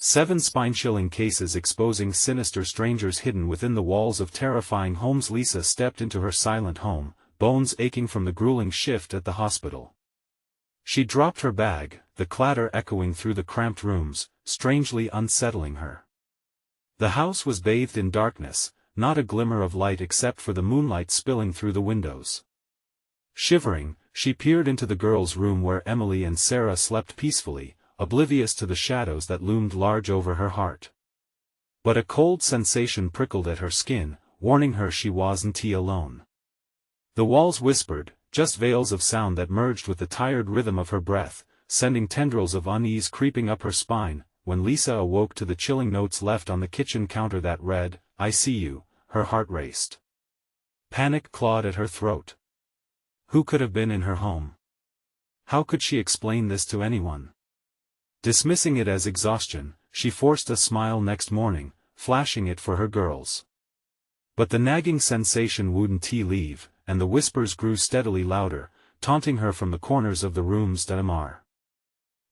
7 spine-chilling cases exposing sinister strangers hidden within the walls of terrifying homes. Lisa stepped into her silent home, bones aching from the grueling shift at the hospital. She dropped her bag, the clatter echoing through the cramped rooms, strangely unsettling her. The house was bathed in darkness, not a glimmer of light except for the moonlight spilling through the windows. Shivering, she peered into the girls' room where Emily and Sarah slept peacefully, oblivious to the shadows that loomed large over her heart. But a cold sensation prickled at her skin, warning her she wasn't alone. The walls whispered, just veils of sound that merged with the tired rhythm of her breath, sending tendrils of unease creeping up her spine. When Lisa awoke to the chilling notes left on the kitchen counter that read, "I see you," her heart raced. Panic clawed at her throat. Who could have been in her home? How could she explain this to anyone? Dismissing it as exhaustion, she forced a smile next morning, flashing it for her girls. But the nagging sensation wouldn't leave, and the whispers grew steadily louder, taunting her from the corners of the rooms.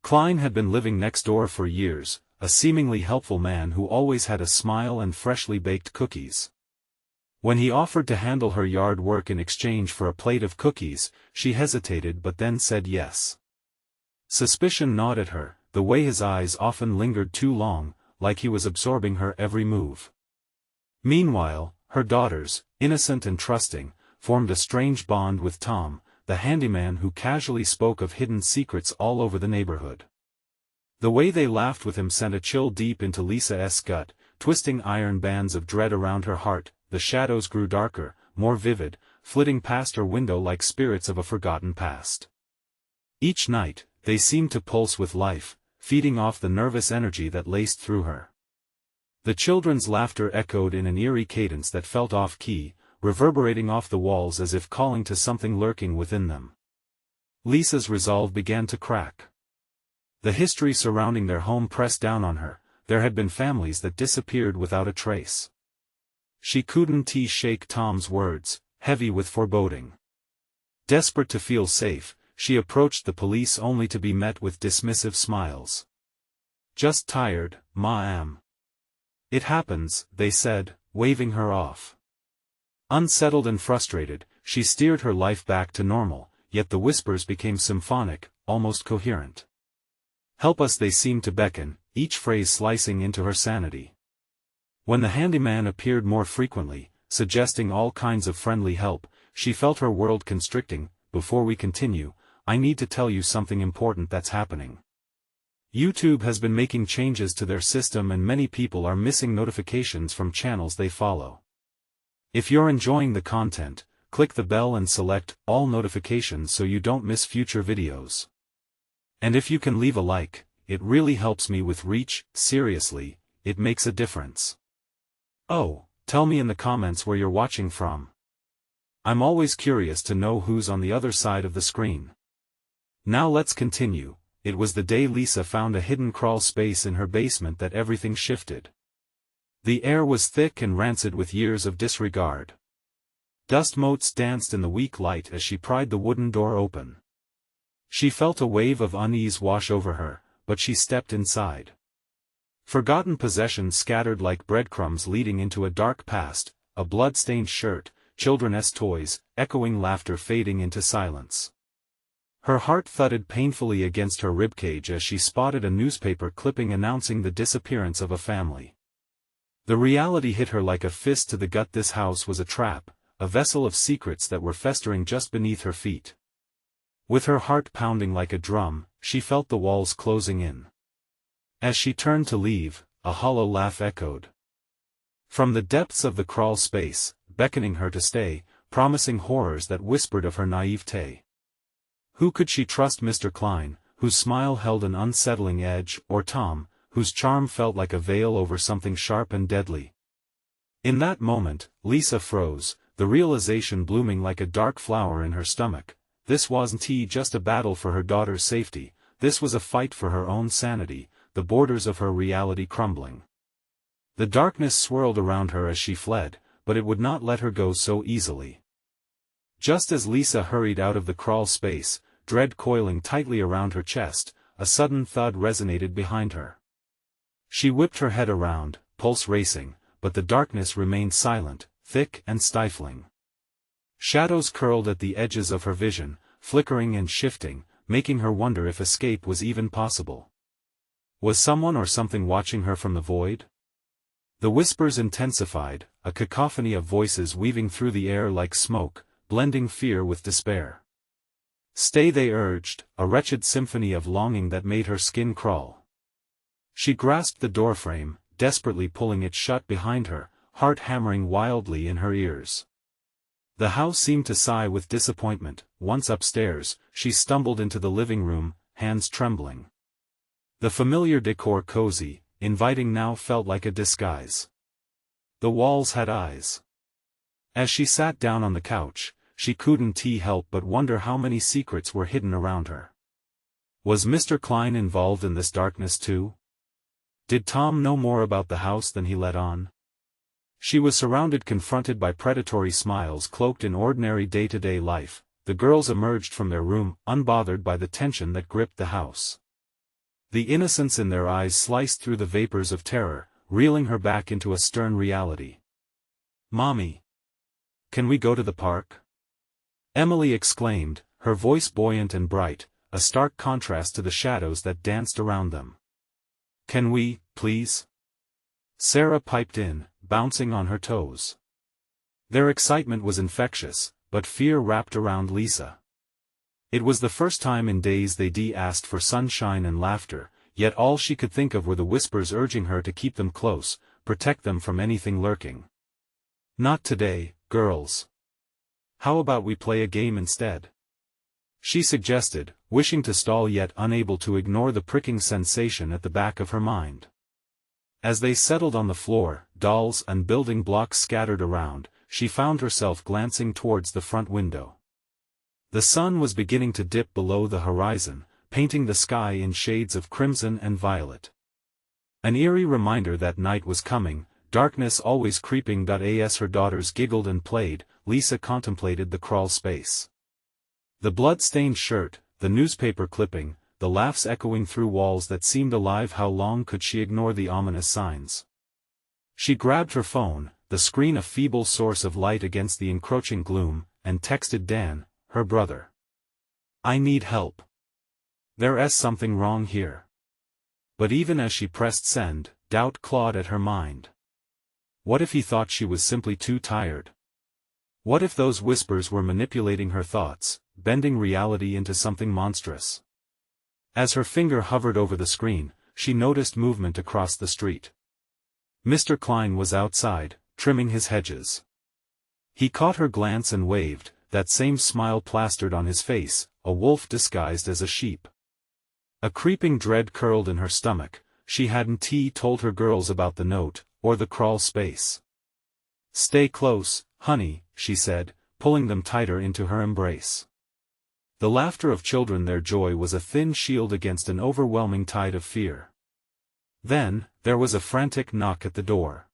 Klein had been living next door for years, a seemingly helpful man who always had a smile and freshly baked cookies. When he offered to handle her yard work in exchange for a plate of cookies, she hesitated but then said yes. Suspicion gnawed at her, the way his eyes often lingered too long, like he was absorbing her every move. Meanwhile, her daughters, innocent and trusting, formed a strange bond with Tom, the handyman who casually spoke of hidden secrets all over the neighborhood. The way they laughed with him sent a chill deep into Lisa's gut, twisting iron bands of dread around her heart. The shadows grew darker, more vivid, flitting past her window like spirits of a forgotten past. Each night, they seemed to pulse with life, feeding off the nervous energy that laced through her. The children's laughter echoed in an eerie cadence that felt off-key, reverberating off the walls as if calling to something lurking within them. Lisa's resolve began to crack. The history surrounding their home pressed down on her. There had been families that disappeared without a trace. She couldn't shake Tom's words, heavy with foreboding. Desperate to feel safe, she approached the police only to be met with dismissive smiles. "Just tired, ma'am." "It happens," they said, waving her off. Unsettled and frustrated, she steered her life back to normal, yet the whispers became symphonic, almost coherent. "Help us," they seemed to beckon, each phrase slicing into her sanity. When the handyman appeared more frequently, suggesting all kinds of friendly help, she felt her world constricting. "Before we continue, I need to tell you something important that's happening. YouTube has been making changes to their system and many people are missing notifications from channels they follow. If you're enjoying the content, click the bell and select all notifications so you don't miss future videos. And if you can leave a like, it really helps me with reach. Seriously, it makes a difference. Oh, tell me in the comments where you're watching from. I'm always curious to know who's on the other side of the screen. Now let's continue. It was the day Lisa found a hidden crawl space in her basement that everything shifted. The air was thick and rancid with years of disregard. Dust motes danced in the weak light as she pried the wooden door open. She felt a wave of unease wash over her, but she stepped inside. Forgotten possessions scattered like breadcrumbs leading into a dark past, a blood-stained shirt, children's toys, echoing laughter fading into silence. Her heart thudded painfully against her ribcage as she spotted a newspaper clipping announcing the disappearance of a family. The reality hit her like a fist to the gut. This house was a trap, a vessel of secrets that were festering just beneath her feet. With her heart pounding like a drum, she felt the walls closing in. As she turned to leave, a hollow laugh echoed from the depths of the crawl space, beckoning her to stay, promising horrors that whispered of her naivete. Who could she trust? Mr. Klein, whose smile held an unsettling edge, or Tom, whose charm felt like a veil over something sharp and deadly? In that moment, Lisa froze, the realization blooming like a dark flower in her stomach. This wasn't just a battle for her daughter's safety, this was a fight for her own sanity, the borders of her reality crumbling. The darkness swirled around her as she fled, but it would not let her go so easily. Just as Lisa hurried out of the crawl space, dread coiling tightly around her chest, a sudden thud resonated behind her. She whipped her head around, pulse racing, but the darkness remained silent, thick and stifling. Shadows curled at the edges of her vision, flickering and shifting, making her wonder if escape was even possible. Was someone or something watching her from the void? The whispers intensified, a cacophony of voices weaving through the air like smoke, blending fear with despair. Stay, they urged, a wretched symphony of longing that made her skin crawl. She grasped the doorframe, desperately pulling it shut behind her, heart hammering wildly in her ears. The house seemed to sigh with disappointment. Once upstairs, she stumbled into the living room, hands trembling. The familiar decor cozy, inviting now felt like a disguise. The walls had eyes. As she sat down on the couch, she couldn't help but wonder how many secrets were hidden around her. Was Mr. Klein involved in this darkness too? Did Tom know more about the house than he let on? She was confronted by predatory smiles cloaked in ordinary day-to-day life. The girls emerged from their room, unbothered by the tension that gripped the house. The innocence in their eyes sliced through the vapors of terror, reeling her back into a stern reality. "Mommy! Can we go to the park?" Emily exclaimed, her voice buoyant and bright, a stark contrast to the shadows that danced around them. "Can we, please?" Sarah piped in, bouncing on her toes. Their excitement was infectious, but fear wrapped around Lisa. It was the first time in days they'd asked for sunshine and laughter, yet all she could think of were the whispers urging her to keep them close, protect them from anything lurking. "Not today, girls. How about we play a game instead?" she suggested, wishing to stall yet unable to ignore the pricking sensation at the back of her mind. As they settled on the floor, dolls and building blocks scattered around, she found herself glancing towards the front window. The sun was beginning to dip below the horizon, painting the sky in shades of crimson and violet. An eerie reminder that night was coming, darkness always creeping. As her daughters giggled and played, Lisa contemplated the crawl space. The blood-stained shirt, the newspaper clipping, the laughs echoing through walls that seemed alive. How long could she ignore the ominous signs? She grabbed her phone, the screen a feeble source of light against the encroaching gloom, and texted Dan, her brother. "I need help. There's something wrong here." But even as she pressed send, doubt clawed at her mind. What if he thought she was simply too tired? What if those whispers were manipulating her thoughts, bending reality into something monstrous? As her finger hovered over the screen, she noticed movement across the street. Mr. Klein was outside, trimming his hedges. He caught her glance and waved, that same smile plastered on his face, a wolf disguised as a sheep. A creeping dread curled in her stomach. She hadn't told her girls about the note, or the crawl space. "Stay close, honey," she said, pulling them tighter into her embrace. The laughter of children, their joy was a thin shield against an overwhelming tide of fear. Then, there was a frantic knock at the door.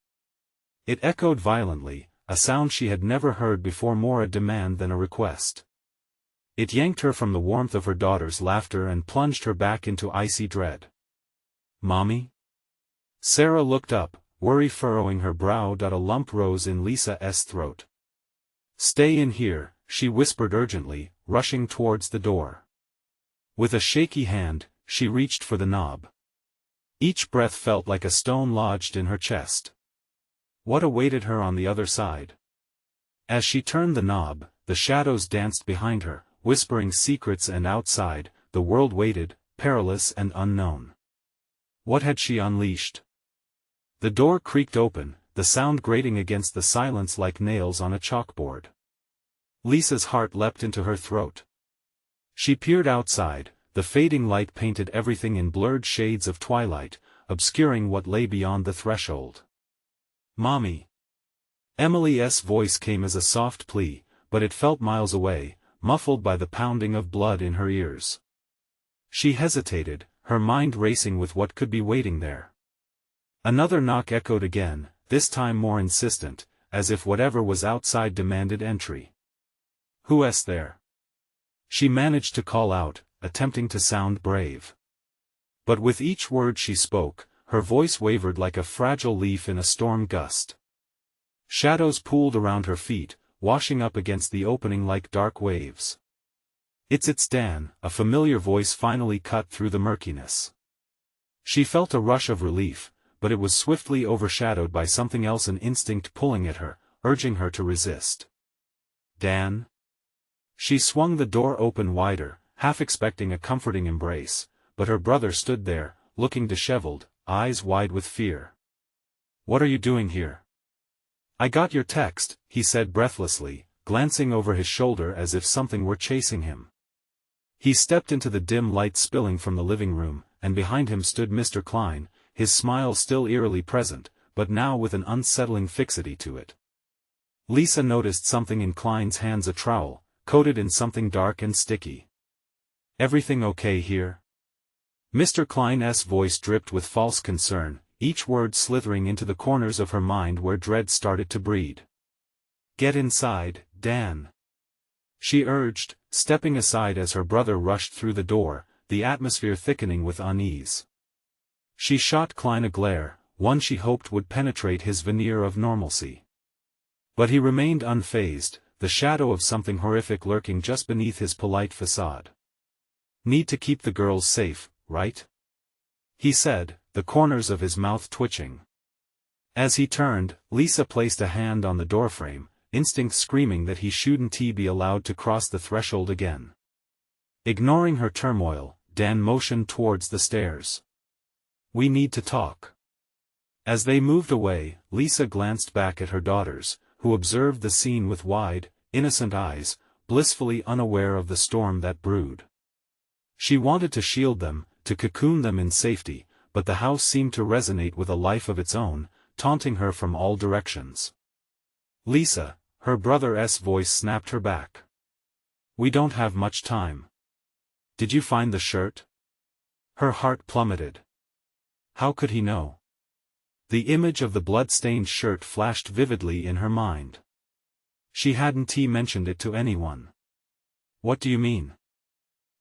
It echoed violently, a sound she had never heard before, more a demand than a request. It yanked her from the warmth of her daughter's laughter and plunged her back into icy dread. "Mommy?" Sarah looked up, worry furrowing her brow. A lump rose in Lisa's throat. "Stay in here," she whispered urgently, rushing towards the door. With a shaky hand, she reached for the knob. Each breath felt like a stone lodged in her chest. What awaited her on the other side? As she turned the knob, the shadows danced behind her, whispering secrets, and outside, the world waited, perilous and unknown. What had she unleashed? The door creaked open, the sound grating against the silence like nails on a chalkboard. Lisa's heart leapt into her throat. She peered outside. The fading light painted everything in blurred shades of twilight, obscuring what lay beyond the threshold. "Mommy!" Emily's voice came as a soft plea, but it felt miles away, muffled by the pounding of blood in her ears. She hesitated, her mind racing with what could be waiting there. Another knock echoed again, this time more insistent, as if whatever was outside demanded entry. "Who's there?" She managed to call out, attempting to sound brave. But with each word she spoke, her voice wavered like a fragile leaf in a storm gust. Shadows pooled around her feet, washing up against the opening like dark waves. It's Dan," a familiar voice finally cut through the murkiness. She felt a rush of relief, but it was swiftly overshadowed by something else, an instinct pulling at her, urging her to resist. "Dan?" She swung the door open wider, half expecting a comforting embrace, but her brother stood there, looking disheveled, eyes wide with fear. "What are you doing here?" "I got your text," he said breathlessly, glancing over his shoulder as if something were chasing him. He stepped into the dim light spilling from the living room, and behind him stood Mr. Klein, his smile still eerily present, but now with an unsettling fixity to it. Lisa noticed something in Klein's hands, a trowel, coated in something dark and sticky. "Everything okay here?" Mr. Klein's voice dripped with false concern, each word slithering into the corners of her mind where dread started to breed. "Get inside, Dan," she urged, stepping aside as her brother rushed through the door, the atmosphere thickening with unease. She shot Klein a glare, one she hoped would penetrate his veneer of normalcy. But he remained unfazed, the shadow of something horrific lurking just beneath his polite facade. "Need to keep the girls safe, right?" he said, the corners of his mouth twitching. As he turned, Lisa placed a hand on the doorframe, instinct screaming that he shouldn't be allowed to cross the threshold again. Ignoring her turmoil, Dan motioned towards the stairs. "We need to talk." As they moved away, Lisa glanced back at her daughters, who observed the scene with wide, innocent eyes, blissfully unaware of the storm that brewed. She wanted to shield them, to cocoon them in safety, but the house seemed to resonate with a life of its own, taunting her from all directions. "Lisa," her brother's voice snapped her back. "We don't have much time. Did you find the shirt?" Her heart plummeted. How could he know? The image of the blood-stained shirt flashed vividly in her mind. She hadn't mentioned it to anyone. "What do you mean?"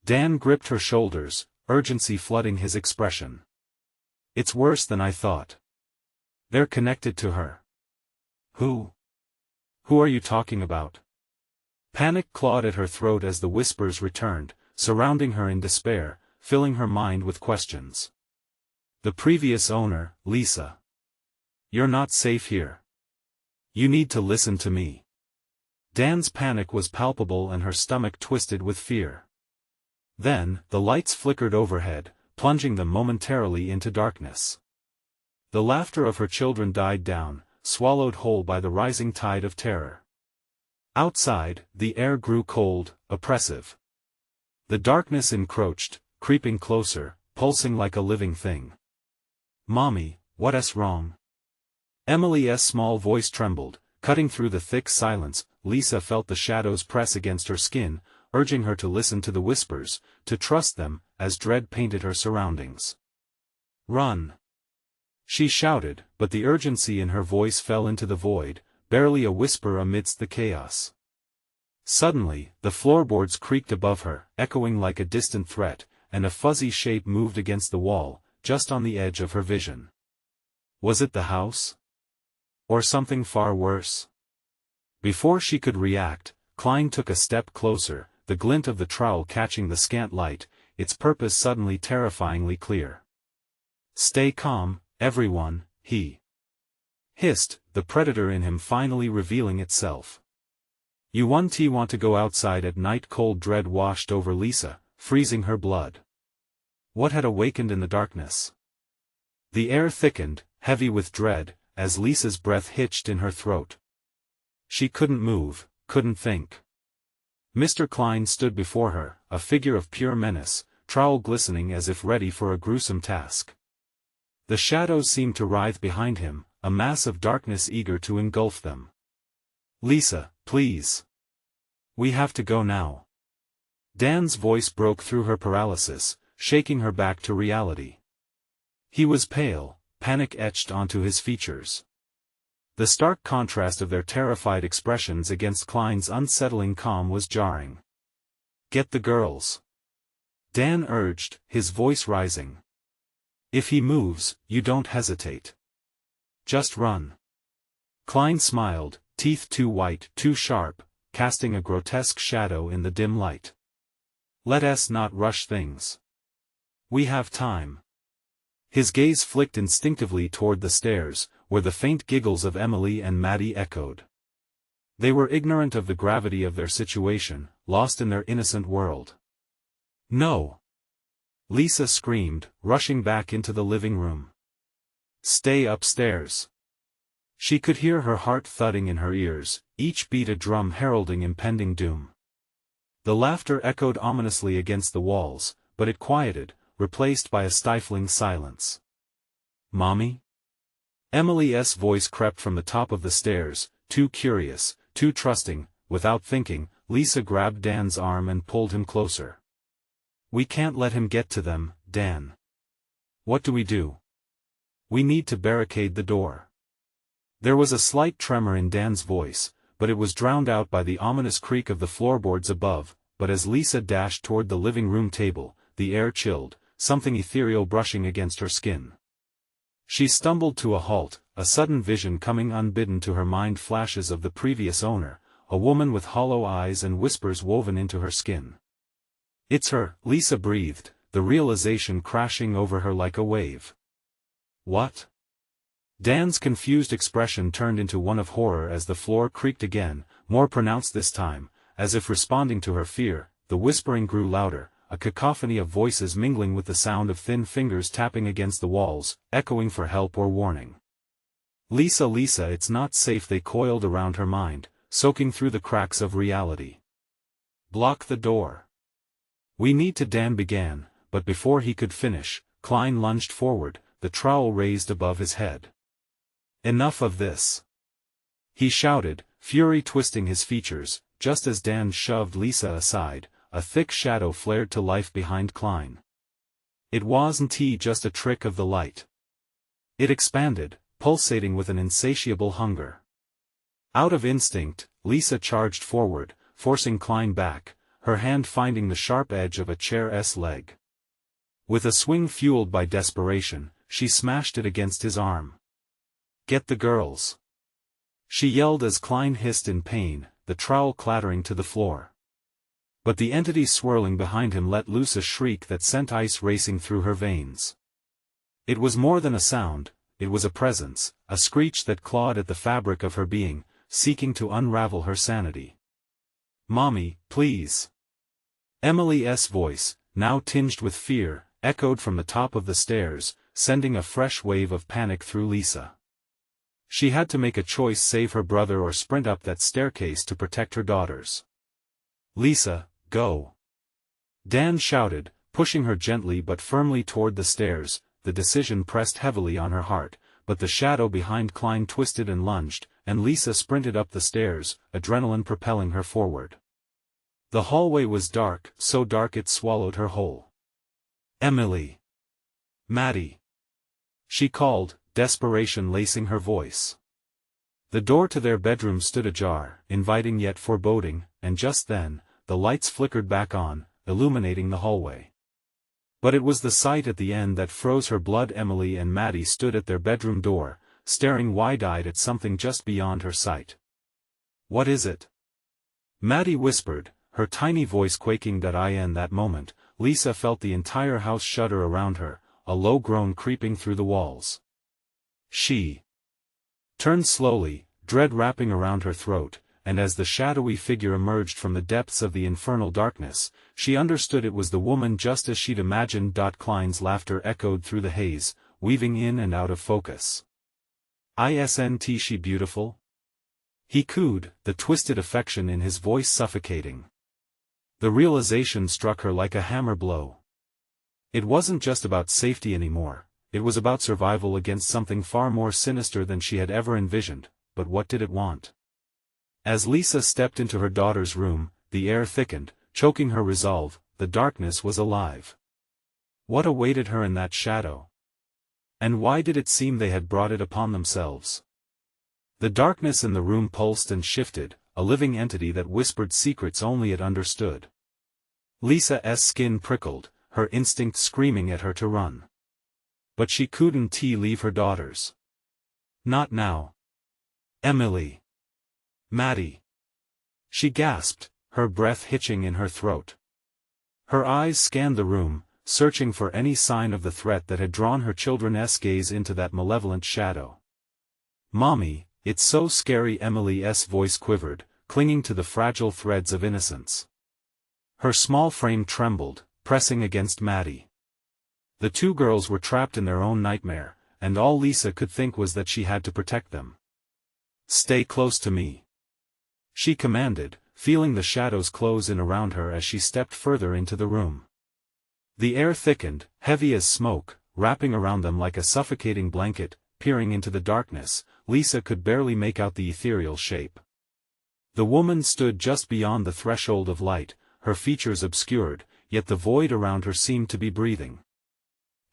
Dan gripped her shoulders, urgency flooding his expression. "It's worse than I thought. They're connected to her." "Who? Who are you talking about?" Panic clawed at her throat as the whispers returned, surrounding her in despair, filling her mind with questions. "The previous owner, Lisa. You're not safe here. You need to listen to me." Dan's panic was palpable and her stomach twisted with fear. Then, the lights flickered overhead, plunging them momentarily into darkness. The laughter of her children died down, swallowed whole by the rising tide of terror. Outside, the air grew cold, oppressive. The darkness encroached, creeping closer, pulsing like a living thing. "Mommy, what's wrong?" Emily's small voice trembled, cutting through the thick silence. Lisa felt the shadows press against her skin, urging her to listen to the whispers, to trust them, as dread painted her surroundings. "Run!" she shouted, but the urgency in her voice fell into the void, barely a whisper amidst the chaos. Suddenly, the floorboards creaked above her, echoing like a distant threat, and a fuzzy shape moved against the wall, just on the edge of her vision. Was it the house? Or something far worse? Before she could react, Klein took a step closer, the glint of the trowel catching the scant light, its purpose suddenly terrifyingly clear. "Stay calm, everyone," he hissed, the predator in him finally revealing itself. "You want to go outside at night?" Cold dread washed over Lisa, freezing her blood. What had awakened in the darkness? The air thickened, heavy with dread, as Lisa's breath hitched in her throat. She couldn't move, couldn't think. Mr. Klein stood before her, a figure of pure menace, trowel glistening as if ready for a gruesome task. The shadows seemed to writhe behind him, a mass of darkness eager to engulf them. "Lisa, please. We have to go now." Dan's voice broke through her paralysis, shaking her back to reality. He was pale, panic etched onto his features. The stark contrast of their terrified expressions against Klein's unsettling calm was jarring. "Get the girls," Dan urged, his voice rising. If he moves, you don't hesitate. Just run. Klein smiled, teeth too white, too sharp, casting a grotesque shadow in the dim light. Let us not rush things. We have time. His gaze flicked instinctively toward the stairs, where the faint giggles of Emily and Maddie echoed. They were ignorant of the gravity of their situation, lost in their innocent world. No! Lisa screamed, rushing back into the living room. Stay upstairs. She could hear her heart thudding in her ears, each beat a drum heralding impending doom. The laughter echoed ominously against the walls, but it quieted, replaced by a stifling silence. Mommy? Emily's voice crept from the top of the stairs, too curious, too trusting. Without thinking, Lisa grabbed Dan's arm and pulled him closer. We can't let him get to them, Dan. What do we do? We need to barricade the door. There was a slight tremor in Dan's voice, but it was drowned out by the ominous creak of the floorboards above. But as Lisa dashed toward the living room table, the air chilled, something ethereal brushing against her skin. She stumbled to a halt, a sudden vision coming unbidden to her mind, flashes of the previous owner, a woman with hollow eyes and whispers woven into her skin. It's her, Lisa breathed, the realization crashing over her like a wave. What? Dan's confused expression turned into one of horror as the floor creaked again, more pronounced this time, as if responding to her fear. The whispering grew louder, a cacophony of voices mingling with the sound of thin fingers tapping against the walls, echoing for help or warning. Lisa, Lisa, it's not safe. They coiled around her mind, soaking through the cracks of reality. Block the door. We need to, Dan began, but before he could finish, Klein lunged forward, the trowel raised above his head. Enough of this! He shouted, fury twisting his features. Just as Dan shoved Lisa aside, a thick shadow flared to life behind Klein. It wasn't just a trick of the light. It expanded, pulsating with an insatiable hunger. Out of instinct, Lisa charged forward, forcing Klein back, her hand finding the sharp edge of a chair's leg. With a swing fueled by desperation, she smashed it against his arm. Get the girls! She yelled as Klein hissed in pain, the trowel clattering to the floor. But the entity swirling behind him let loose a shriek that sent ice racing through her veins. It was more than a sound, it was a presence, a screech that clawed at the fabric of her being, seeking to unravel her sanity. Mommy, please! Emily's voice, now tinged with fear, echoed from the top of the stairs, sending a fresh wave of panic through Lisa. She had to make a choice: save her brother or sprint up that staircase to protect her daughters. Lisa, go! Dan shouted, pushing her gently but firmly toward the stairs. The decision pressed heavily on her heart, but the shadow behind Klein twisted and lunged, and Lisa sprinted up the stairs, adrenaline propelling her forward. The hallway was dark, so dark it swallowed her whole. Emily! Maddie! She called, desperation lacing her voice. The door to their bedroom stood ajar, inviting yet foreboding, and just then, the lights flickered back on, illuminating the hallway. But it was the sight at the end that froze her blood. Emily and Maddie stood at their bedroom door, staring wide-eyed at something just beyond her sight. What is it? Maddie whispered, her tiny voice quaking. In that moment, Lisa felt the entire house shudder around her, a low groan creeping through the walls. She turned slowly, dread wrapping around her throat, and as the shadowy figure emerged from the depths of the infernal darkness, she understood it was the woman just as she'd imagined. Klein's laughter echoed through the haze, weaving in and out of focus. Isn't she beautiful? He cooed, the twisted affection in his voice suffocating. The realization struck her like a hammer blow. It wasn't just about safety anymore. It was about survival against something far more sinister than she had ever envisioned. But what did it want? As Lisa stepped into her daughter's room, the air thickened, choking her resolve. The darkness was alive. What awaited her in that shadow? And why did it seem they had brought it upon themselves? The darkness in the room pulsed and shifted, a living entity that whispered secrets only it understood. Lisa's skin prickled, her instinct screaming at her to run. But she couldn't leave her daughters. Not now. Emily. Maddie. She gasped, her breath hitching in her throat. Her eyes scanned the room, searching for any sign of the threat that had drawn her children's gaze into that malevolent shadow. "Mommy, it's so scary." Emily's voice quivered, clinging to the fragile threads of innocence. Her small frame trembled, pressing against Maddie. The two girls were trapped in their own nightmare, and all Lisa could think was that she had to protect them. "Stay close to me," she commanded, feeling the shadows close in around her as she stepped further into the room. The air thickened, heavy as smoke, wrapping around them like a suffocating blanket. Peering into the darkness, Lisa could barely make out the ethereal shape. The woman stood just beyond the threshold of light, her features obscured, yet the void around her seemed to be breathing.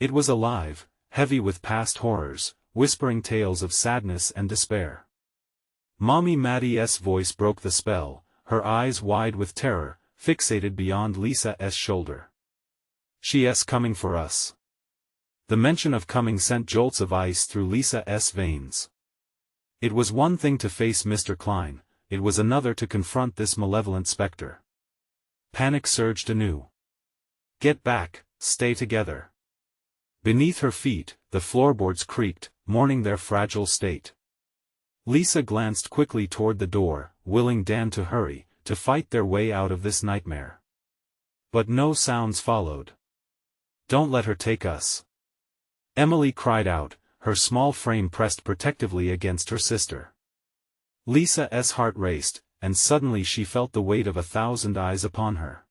It was alive, heavy with past horrors, whispering tales of sadness and despair. Mommy. Maddie's voice broke the spell, her eyes wide with terror, fixated beyond Lisa's shoulder. "She's coming for us." The mention of coming sent jolts of ice through Lisa's veins. It was one thing to face Mr. Klein, it was another to confront this malevolent specter. Panic surged anew. "Get back, stay together." Beneath her feet, the floorboards creaked, mourning their fragile state. Lisa glanced quickly toward the door, willing Dan to hurry, to fight their way out of this nightmare. But no sounds followed. "Don't let her take us," Emily cried out, her small frame pressed protectively against her sister. Lisa's heart raced, and suddenly she felt the weight of 1,000 eyes upon her.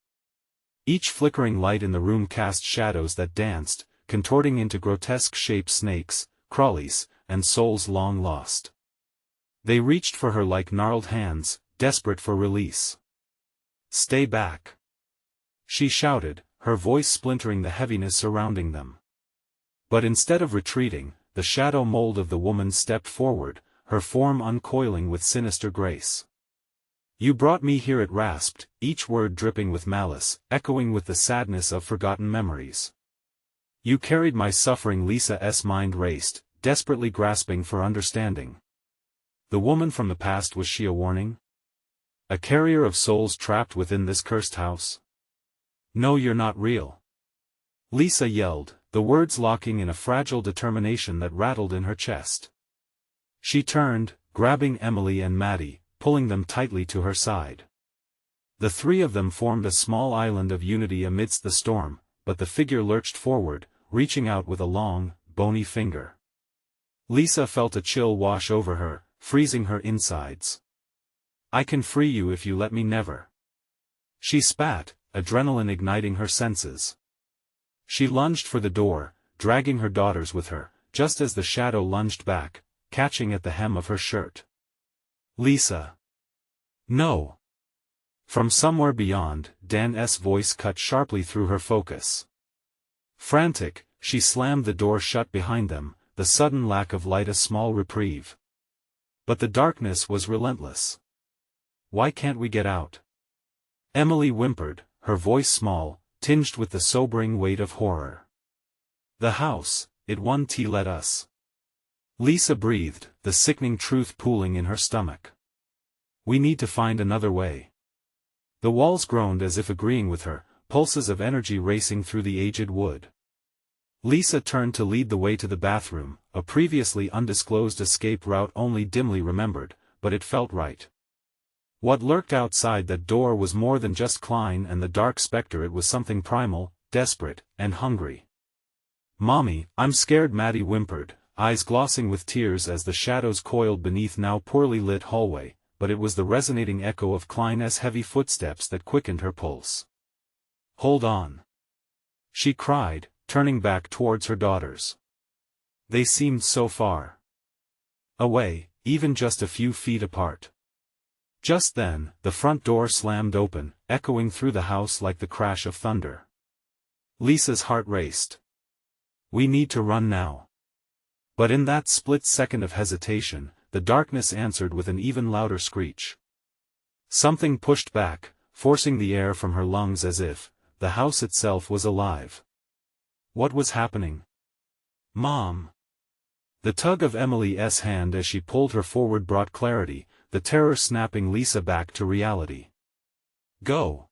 Each flickering light in the room cast shadows that danced, contorting into grotesque shapes: snakes, crawlies, and souls long lost. They reached for her like gnarled hands, desperate for release. "Stay back," she shouted, her voice splintering the heaviness surrounding them. But instead of retreating, the shadow mold of the woman stepped forward, her form uncoiling with sinister grace. "You brought me here," it rasped, each word dripping with malice, echoing with the sadness of forgotten memories. "You carried my suffering." Lisa's mind raced, desperately grasping for understanding. The woman from the past, was she a warning? A carrier of souls trapped within this cursed house? "No, you're not real," Lisa yelled, the words locking in a fragile determination that rattled in her chest. She turned, grabbing Emily and Maddie, pulling them tightly to her side. The three of them formed a small island of unity amidst the storm, but the figure lurched forward, reaching out with a long, bony finger. Lisa felt a chill wash over her, freezing her insides. "I can free you if you let me." "Never," she spat, adrenaline igniting her senses. She lunged for the door, dragging her daughters with her, just as the shadow lunged back, catching at the hem of her shirt. "Lisa." "No." From somewhere beyond, Dan's voice cut sharply through her focus. Frantic, she slammed the door shut behind them, the sudden lack of light a small reprieve. But the darkness was relentless. "Why can't we get out?" Emily whimpered, her voice small, tinged with the sobering weight of horror. "The house, it won't let us." Lisa breathed, the sickening truth pooling in her stomach. "We need to find another way." The walls groaned as if agreeing with her, pulses of energy racing through the aged wood. Lisa turned to lead the way to the bathroom, a previously undisclosed escape route only dimly remembered, but it felt right. What lurked outside that door was more than just Klein and the dark specter. It was something primal, desperate, and hungry. "Mommy, I'm scared," Maddie whimpered, eyes glossing with tears as the shadows coiled beneath now poorly lit hallway, but it was the resonating echo of Klein's heavy footsteps that quickened her pulse. "Hold on," she cried, turning back towards her daughters. They seemed so far away, even just a few feet apart. Just then, the front door slammed open, echoing through the house like the crash of thunder. Lisa's heart raced. "We need to run now." But in that split second of hesitation, the darkness answered with an even louder screech. Something pushed back, forcing the air from her lungs as if the house itself was alive. What was happening? Mom! The tug of Emily's hand as she pulled her forward brought clarity, the terror snapping Lisa back to reality. Go!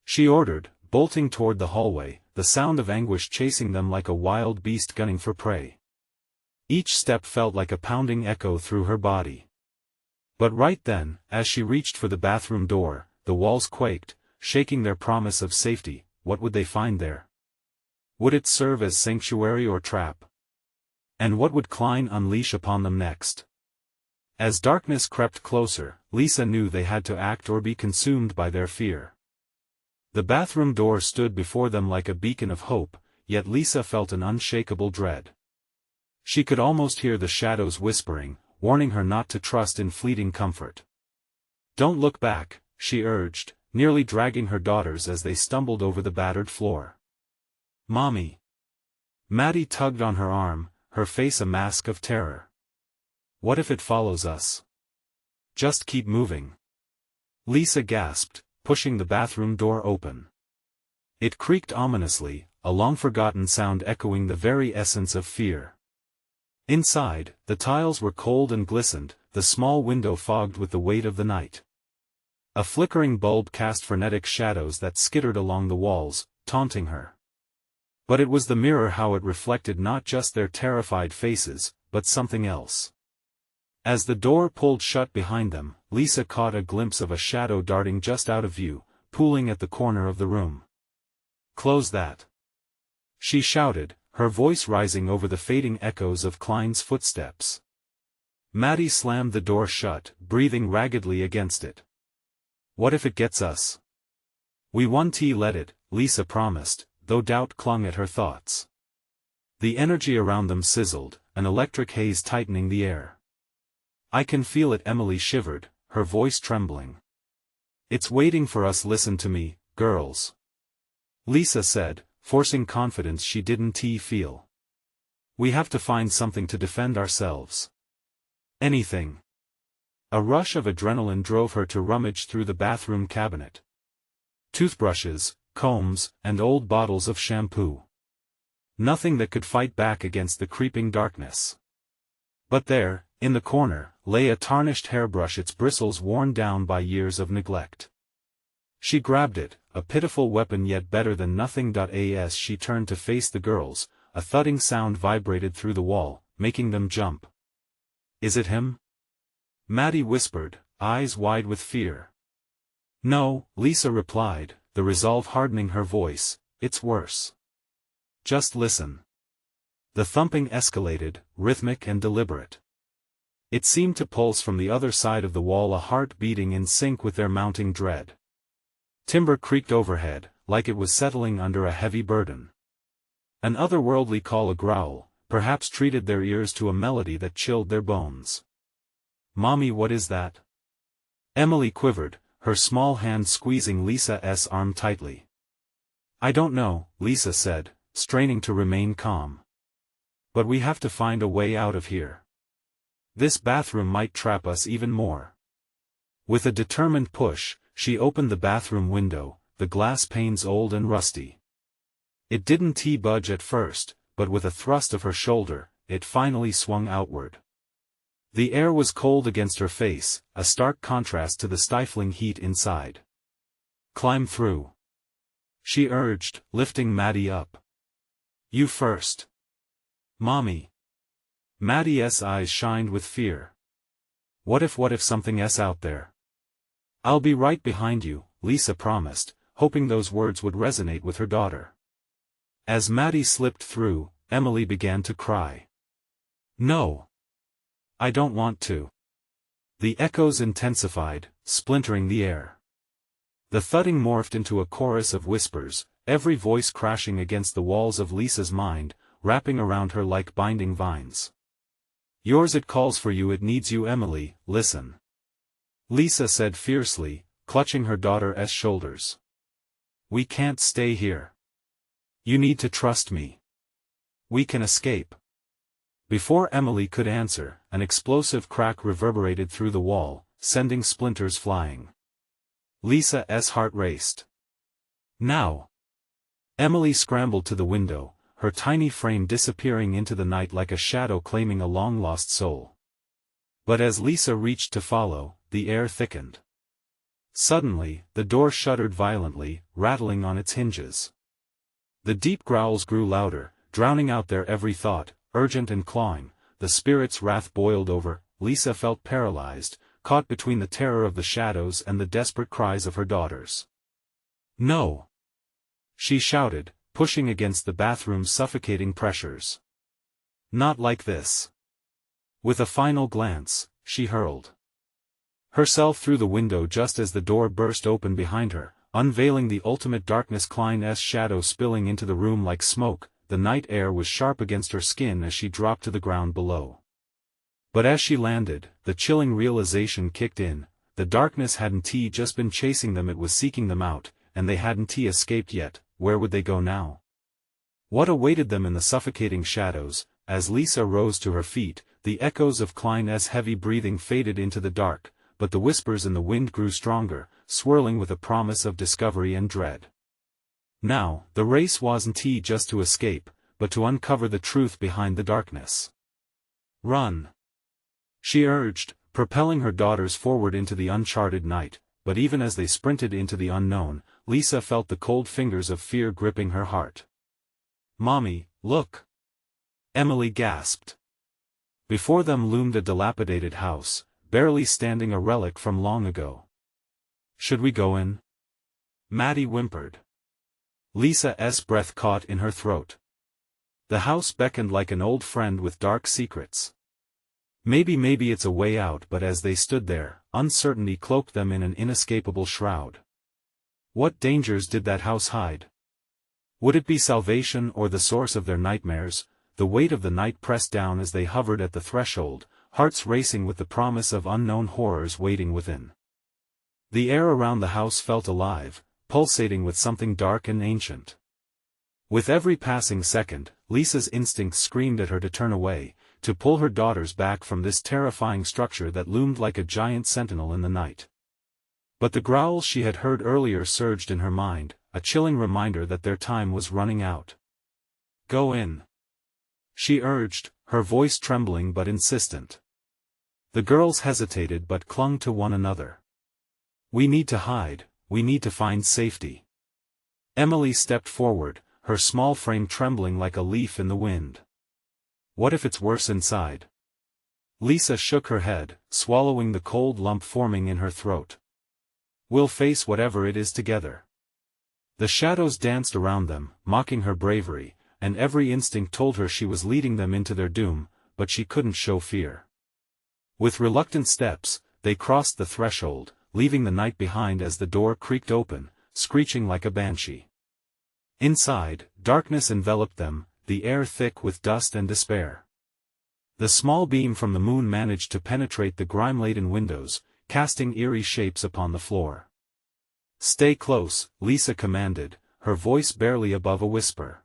She ordered, bolting toward the hallway, the sound of anguish chasing them like a wild beast gunning for prey. Each step felt like a pounding echo through her body. But right then, as she reached for the bathroom door, the walls quaked, shaking their promise of safety. What would they find there? Would it serve as sanctuary or trap? And what would Klein unleash upon them next? As darkness crept closer, Lisa knew they had to act or be consumed by their fear. The bathroom door stood before them like a beacon of hope, yet Lisa felt an unshakable dread. She could almost hear the shadows whispering, warning her not to trust in fleeting comfort. Don't look back, she urged, nearly dragging her daughters as they stumbled over the battered floor. Mommy! Maddie tugged on her arm, her face a mask of terror. What if it follows us? Just keep moving. Lisa gasped, pushing the bathroom door open. It creaked ominously, a long-forgotten sound echoing the very essence of fear. Inside, the tiles were cold and glistened, the small window fogged with the weight of the night. A flickering bulb cast frenetic shadows that skittered along the walls, taunting her. But it was the mirror how it reflected not just their terrified faces, but something else. As the door pulled shut behind them, Lisa caught a glimpse of a shadow darting just out of view, pooling at the corner of the room. Close that! She shouted, her voice rising over the fading echoes of Klein's footsteps. Maddie slammed the door shut, breathing raggedly against it. What if it gets us? We won't let it, Lisa promised, though doubt clung at her thoughts. The energy around them sizzled, an electric haze tightening the air. I can feel it, Emily shivered, her voice trembling. It's waiting for us. Listen to me, girls. Lisa said, forcing confidence she didn't feel. We have to find something to defend ourselves. Anything. A rush of adrenaline drove her to rummage through the bathroom cabinet. Toothbrushes, combs, and old bottles of shampoo. Nothing that could fight back against the creeping darkness. But there, in the corner, lay a tarnished hairbrush, its bristles worn down by years of neglect. She grabbed it, a pitiful weapon yet better than nothing. As she turned to face the girls, a thudding sound vibrated through the wall, making them jump. Is it him? Maddie whispered, eyes wide with fear. No, Lisa replied, the resolve hardening her voice, it's worse. Just listen. The thumping escalated, rhythmic and deliberate. It seemed to pulse from the other side of the wall, a heart beating in sync with their mounting dread. Timber creaked overhead, like it was settling under a heavy burden. An otherworldly call, a growl, perhaps treated their ears to a melody that chilled their bones. Mommy, what is that? Emily quivered, her small hand squeezing Lisa's arm tightly. I don't know, Lisa said, straining to remain calm. But we have to find a way out of here. This bathroom might trap us even more. With a determined push, she opened the bathroom window, the glass panes old and rusty. It didn't budge at first, but with a thrust of her shoulder, it finally swung outward. The air was cold against her face, a stark contrast to the stifling heat inside. Climb through. She urged, lifting Maddie up. You first. Mommy. Maddie's eyes shined with fear. What if something's out there? I'll be right behind you, Lisa promised, hoping those words would resonate with her daughter. As Maddie slipped through, Emily began to cry. No. I don't want to. The echoes intensified, splintering the air. The thudding morphed into a chorus of whispers, every voice crashing against the walls of Lisa's mind, wrapping around her like binding vines. Yours, it calls for you, it needs you, Emily, listen. Lisa said fiercely, clutching her daughter's shoulders. We can't stay here. You need to trust me. We can escape. Before Emily could answer, an explosive crack reverberated through the wall, sending splinters flying. Lisa's heart raced. Now! Emily scrambled to the window, her tiny frame disappearing into the night like a shadow claiming a long-lost soul. But as Lisa reached to follow, the air thickened. Suddenly, the door shuddered violently, rattling on its hinges. The deep growls grew louder, drowning out their every thought, urgent and clawing. The spirit's wrath boiled over. Lisa felt paralyzed, caught between the terror of the shadows and the desperate cries of her daughters. "No!" she shouted, pushing against the bathroom's suffocating pressures. "Not like this." With a final glance, she hurled herself through the window just as the door burst open behind her, unveiling the ultimate darkness. Klein's shadow spilling into the room like smoke. The night air was sharp against her skin as she dropped to the ground below. But as she landed, the chilling realization kicked in. The darkness hadn't just been chasing them, it was seeking them out, and they hadn't escaped yet. Where would they go now? What awaited them in the suffocating shadows? As Lisa rose to her feet, the echoes of Klein's heavy breathing faded into the dark, but the whispers in the wind grew stronger, swirling with a promise of discovery and dread. Now, the race wasn't just to escape, but to uncover the truth behind the darkness. "Run!" she urged, propelling her daughters forward into the uncharted night, but even as they sprinted into the unknown, Lisa felt the cold fingers of fear gripping her heart. "Mommy, look!" Emily gasped. Before them loomed a dilapidated house, barely standing, a relic from long ago. "Should we go in?" Maddie whimpered. Lisa's breath caught in her throat. The house beckoned like an old friend with dark secrets. Maybe it's a way out, but as they stood there, uncertainty cloaked them in an inescapable shroud. What dangers did that house hide? Would it be salvation or the source of their nightmares? The weight of the night pressed down as they hovered at the threshold, hearts racing with the promise of unknown horrors waiting within. The air around the house felt alive, pulsating with something dark and ancient. With every passing second, Lisa's instincts screamed at her to turn away, to pull her daughters back from this terrifying structure that loomed like a giant sentinel in the night. But the growls she had heard earlier surged in her mind, a chilling reminder that their time was running out. "Go in," she urged, her voice trembling but insistent. The girls hesitated but clung to one another. "We need to hide, we need to find safety." Emily stepped forward, her small frame trembling like a leaf in the wind. "What if it's worse inside?" Lisa shook her head, swallowing the cold lump forming in her throat. "We'll face whatever it is together." The shadows danced around them, mocking her bravery, and every instinct told her she was leading them into their doom, but she couldn't show fear. With reluctant steps, they crossed the threshold, leaving the night behind as the door creaked open, screeching like a banshee. Inside, darkness enveloped them, the air thick with dust and despair. The small beam from the moon managed to penetrate the grime-laden windows, casting eerie shapes upon the floor. "Stay close," Lisa commanded, her voice barely above a whisper.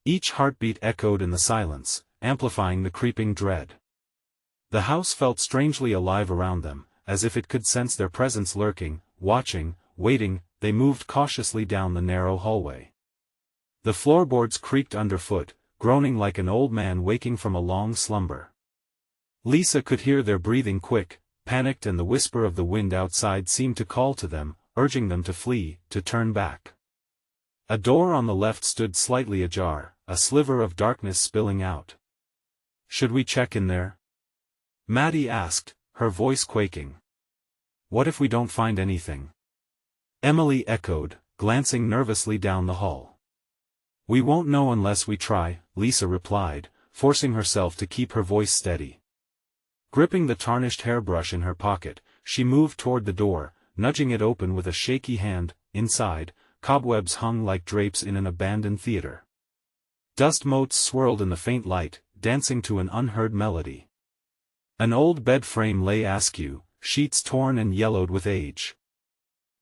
Each heartbeat echoed in the silence, amplifying the creeping dread. The house felt strangely alive around them, as if it could sense their presence lurking, watching, waiting. They moved cautiously down the narrow hallway. The floorboards creaked underfoot, groaning like an old man waking from a long slumber. Lisa could hear their breathing quick, panicked, and the whisper of the wind outside seemed to call to them, urging them to flee, to turn back. A door on the left stood slightly ajar, a sliver of darkness spilling out. "Should we check in there?" Maddie asked, her voice quaking. "What if we don't find anything?" Emily echoed, glancing nervously down the hall. "We won't know unless we try," Lisa replied, forcing herself to keep her voice steady. Gripping the tarnished hairbrush in her pocket, she moved toward the door, nudging it open with a shaky hand. Inside, cobwebs hung like drapes in an abandoned theater. Dust motes swirled in the faint light, dancing to an unheard melody. An old bed frame lay askew, sheets torn and yellowed with age.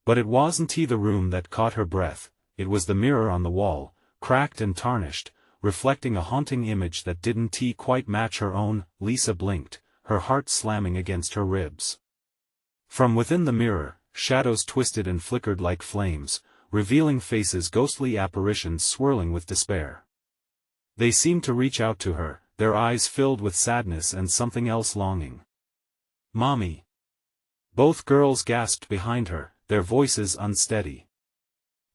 But it wasn't the room that caught her breath, it was the mirror on the wall, cracked and tarnished, reflecting a haunting image that didn't quite match her own. Lisa blinked, her heart slamming against her ribs. From within the mirror, shadows twisted and flickered like flames, revealing faces, ghostly apparitions swirling with despair. They seemed to reach out to her, their eyes filled with sadness and something else longing. "Mommy!" Both girls gasped behind her, their voices unsteady.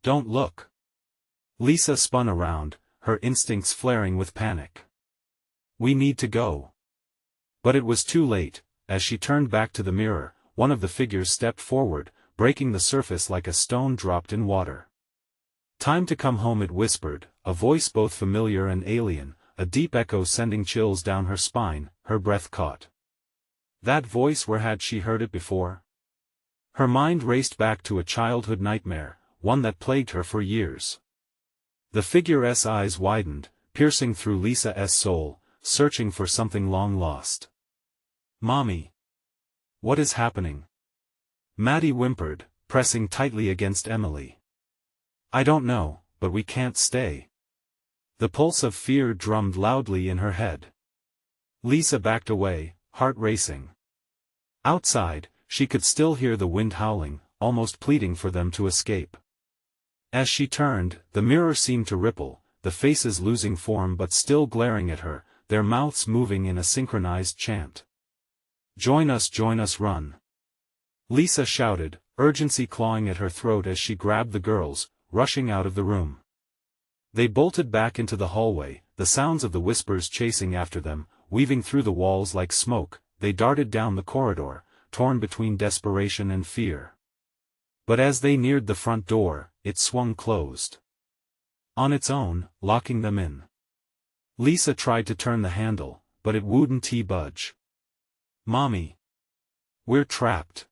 "Don't look." Lisa spun around, her instincts flaring with panic. "We need to go." But it was too late. As she turned back to the mirror, one of the figures stepped forward, breaking the surface like a stone dropped in water. "Time to come home," it whispered, a voice both familiar and alien, a deep echo sending chills down her spine. Her breath caught. That voice, where had she heard it before? Her mind raced back to a childhood nightmare, one that plagued her for years. The figure's eyes widened, piercing through Lisa's soul, searching for something long lost. "Mommy! What is happening?" Maddie whimpered, pressing tightly against Emily. "I don't know, but we can't stay." The pulse of fear drummed loudly in her head. Lisa backed away, heart racing. Outside, she could still hear the wind howling, almost pleading for them to escape. As she turned, the mirror seemed to ripple, the faces losing form but still glaring at her, their mouths moving in a synchronized chant. Join us, run!" Lisa shouted, urgency clawing at her throat as she grabbed the girls, rushing out of the room. They bolted back into the hallway, the sounds of the whispers chasing after them, weaving through the walls like smoke. They darted down the corridor, torn between desperation and fear. But as they neared the front door, it swung closed. On its own, locking them in. Lisa tried to turn the handle, but it wouldn't budge. "Mommy! We're trapped!"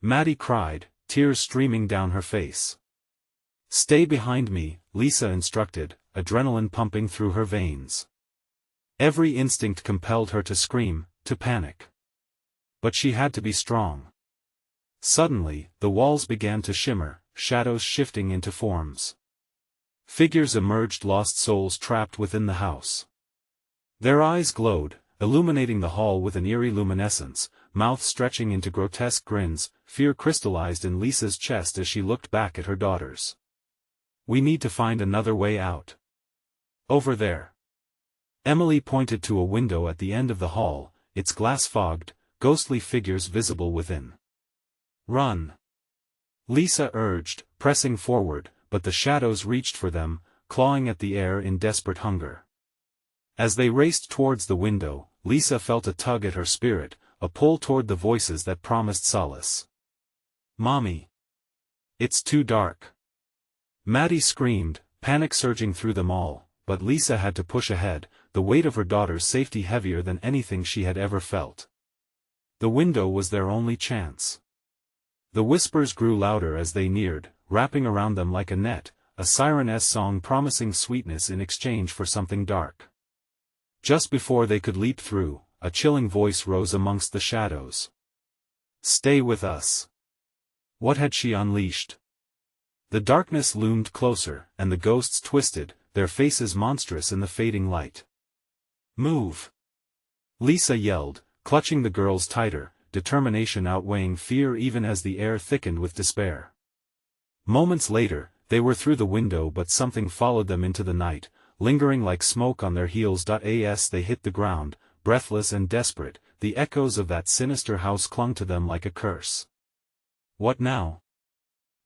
Maddie cried, tears streaming down her face. "Stay behind me," Lisa instructed, adrenaline pumping through her veins. Every instinct compelled her to scream, to panic. But she had to be strong. Suddenly, the walls began to shimmer, shadows shifting into forms. Figures emerged, lost souls trapped within the house. Their eyes glowed, illuminating the hall with an eerie luminescence, mouths stretching into grotesque grins. Fear crystallized in Lisa's chest as she looked back at her daughters. "We need to find another way out. Over there." Emily pointed to a window at the end of the hall, its glass fogged, ghostly figures visible within. "Run!" Lisa urged, pressing forward, but the shadows reached for them, clawing at the air in desperate hunger. As they raced towards the window, Lisa felt a tug at her spirit, a pull toward the voices that promised solace. "Mommy! It's too dark!" Maddie screamed, panic surging through them all, but Lisa had to push ahead, the weight of her daughter's safety heavier than anything she had ever felt. The window was their only chance. The whispers grew louder as they neared, wrapping around them like a net, a siren's song promising sweetness in exchange for something dark. Just before they could leap through, a chilling voice rose amongst the shadows. "Stay with us." What had she unleashed? The darkness loomed closer, and the ghosts twisted, their faces monstrous in the fading light. "Move!" Lisa yelled, clutching the girls tighter, determination outweighing fear even as the air thickened with despair. Moments later, they were through the window, but something followed them into the night, lingering like smoke on their heels. As they hit the ground, breathless and desperate, the echoes of that sinister house clung to them like a curse. "What now?"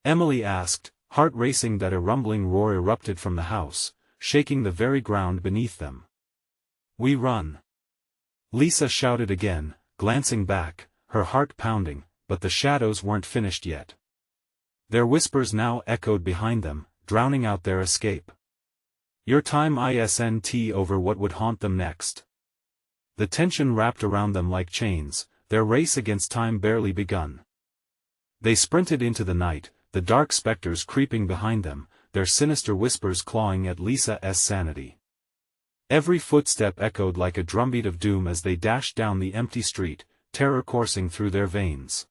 Emily asked, heart racing. That a rumbling roar erupted from the house, shaking the very ground beneath them. "We run!" Lisa shouted again, glancing back, her heart pounding, but the shadows weren't finished yet. Their whispers now echoed behind them, drowning out their escape. Your time isn't over. What would haunt them next? The tension wrapped around them like chains, their race against time barely begun. They sprinted into the night, the dark specters creeping behind them, their sinister whispers clawing at Lisa's sanity. Every footstep echoed like a drumbeat of doom as they dashed down the empty street, terror coursing through their veins.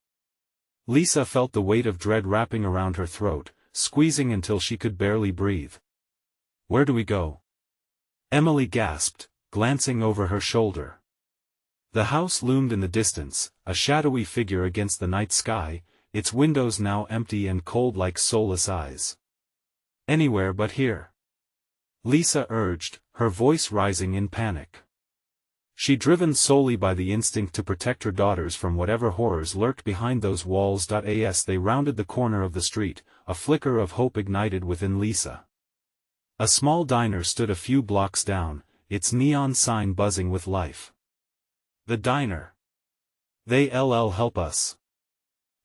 Lisa felt the weight of dread wrapping around her throat, squeezing until she could barely breathe. "Where do we go?" Emily gasped, glancing over her shoulder. The house loomed in the distance, a shadowy figure against the night sky, its windows now empty and cold like soulless eyes. "Anywhere but here," Lisa urged, her voice rising in panic. She driven solely by the instinct to protect her daughters from whatever horrors lurked behind those walls. As they rounded the corner of the street, a flicker of hope ignited within Lisa. A small diner stood a few blocks down, its neon sign buzzing with life. The diner. They'll help us.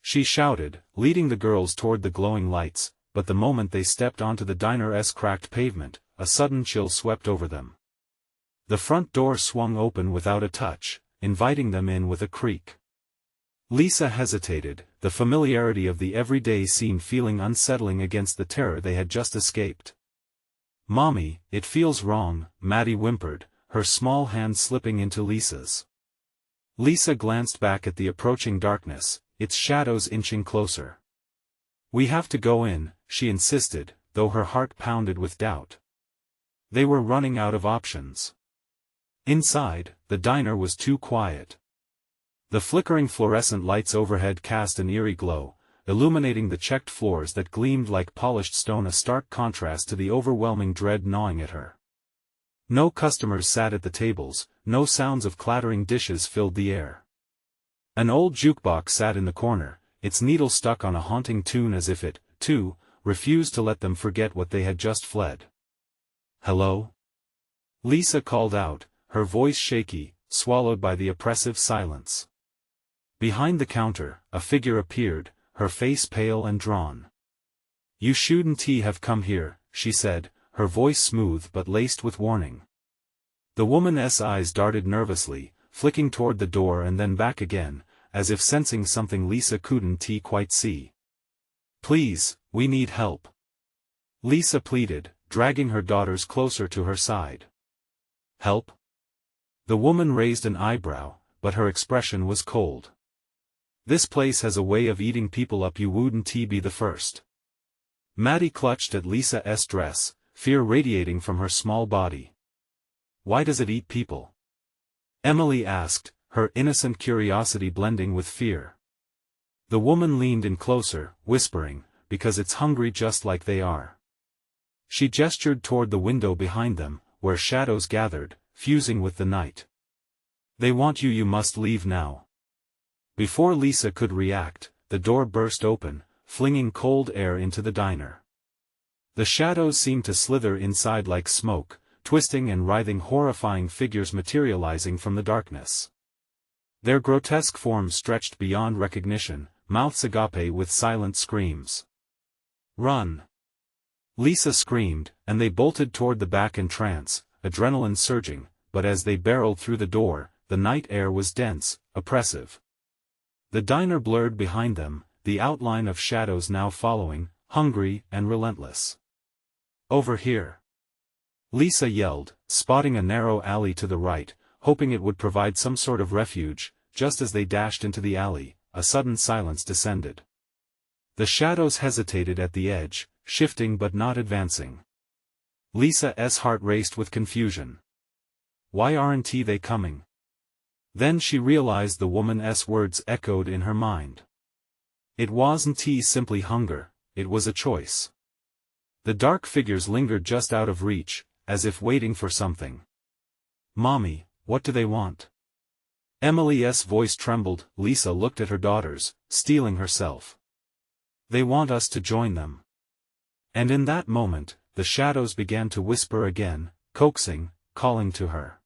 She shouted, leading the girls toward the glowing lights, but the moment they stepped onto the diner's cracked pavement, a sudden chill swept over them. The front door swung open without a touch, inviting them in with a creak. Lisa hesitated, the familiarity of the everyday scene feeling unsettling against the terror they had just escaped. "Mommy, it feels wrong," Maddie whimpered, her small hand slipping into Lisa's. Lisa glanced back at the approaching darkness, its shadows inching closer. "We have to go in," she insisted, though her heart pounded with doubt. They were running out of options. Inside, the diner was too quiet. The flickering fluorescent lights overhead cast an eerie glow, illuminating the checked floors that gleamed like polished stone, a stark contrast to the overwhelming dread gnawing at her. No customers sat at the tables, no sounds of clattering dishes filled the air. An old jukebox sat in the corner, its needle stuck on a haunting tune as if it, too, refused to let them forget what they had just fled. "Hello?" Lisa called out, her voice shaky, swallowed by the oppressive silence. Behind the counter, a figure appeared, her face pale and drawn. "You shouldn't have come here," she said, her voice smooth but laced with warning. The woman's eyes darted nervously, flicking toward the door and then back again, as if sensing something Lisa couldn't quite see. "Please, we need help," Lisa pleaded, dragging her daughters closer to her side. "Help?" The woman raised an eyebrow, but her expression was cold. "This place has a way of eating people up. You wouldn't be the first." Maddie clutched at Lisa's dress, fear radiating from her small body. "Why does it eat people?" Emily asked, her innocent curiosity blending with fear. The woman leaned in closer, whispering, "Because it's hungry just like they are." She gestured toward the window behind them, where shadows gathered, fusing with the night. "They want you. You must leave now." Before Lisa could react, the door burst open, flinging cold air into the diner. The shadows seemed to slither inside like smoke, twisting and writhing, horrifying figures materializing from the darkness. Their grotesque forms stretched beyond recognition, mouths agape with silent screams. "Run!" Lisa screamed, and they bolted toward the back in trance, adrenaline surging, but as they barreled through the door, the night air was dense, oppressive. The diner blurred behind them, the outline of shadows now following, hungry and relentless. "Over here!" Lisa yelled, spotting a narrow alley to the right, hoping it would provide some sort of refuge. Just as they dashed into the alley, a sudden silence descended. The shadows hesitated at the edge, shifting but not advancing. Lisa's heart raced with confusion. Why aren't they coming? Then she realized the woman's words echoed in her mind. It wasn't simply hunger, it was a choice. The dark figures lingered just out of reach, as if waiting for something. "Mommy, what do they want?" Emily's voice trembled. Lisa looked at her daughters, steeling herself. "They want us to join them." And in that moment, the shadows began to whisper again, coaxing, calling to her.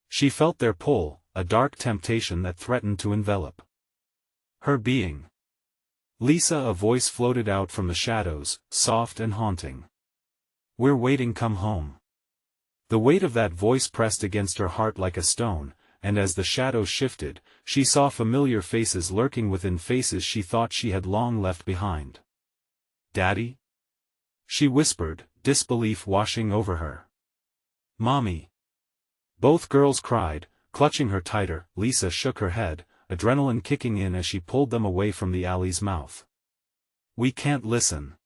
She felt their pull, a dark temptation that threatened to envelop her being. "Lisa," a voice floated out from the shadows, soft and haunting. "We're waiting. Come home." The weight of that voice pressed against her heart like a stone, and as the shadows shifted, she saw familiar faces lurking within faces she thought she had long left behind. "Daddy?" she whispered, disbelief washing over her. "Mommy!" Both girls cried, clutching her tighter. Lisa shook her head, adrenaline kicking in as she pulled them away from the alley's mouth. "We can't listen."